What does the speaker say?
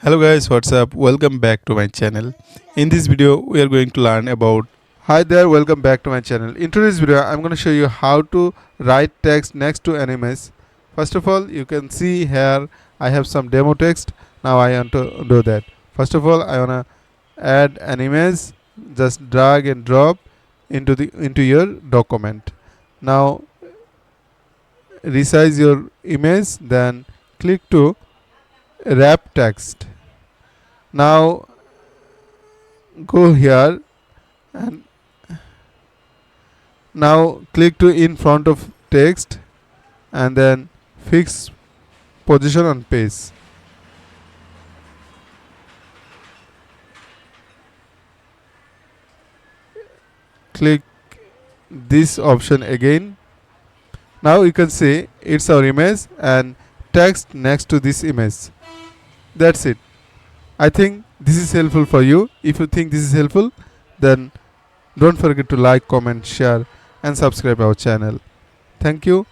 Hello guys, what's up? Welcome back to my channel. In this video, we are going to learn about. Hi there, welcome back to my channel. In today's video, I'm going to show you how to write text next to an image. First of all, you can see here I have some demo text. Now I want to do that. First of all, I want to add an image. Just drag and drop into your document. Now resize your image, then click to wrap text. Now go here and now click to in front of text and then fix position on page. Click this option again. Now you can see it's our image and text next to this image. That's it. I think this is helpful for you. If you think this is helpful, then don't forget to like, comment, share and subscribe our channel. Thank you.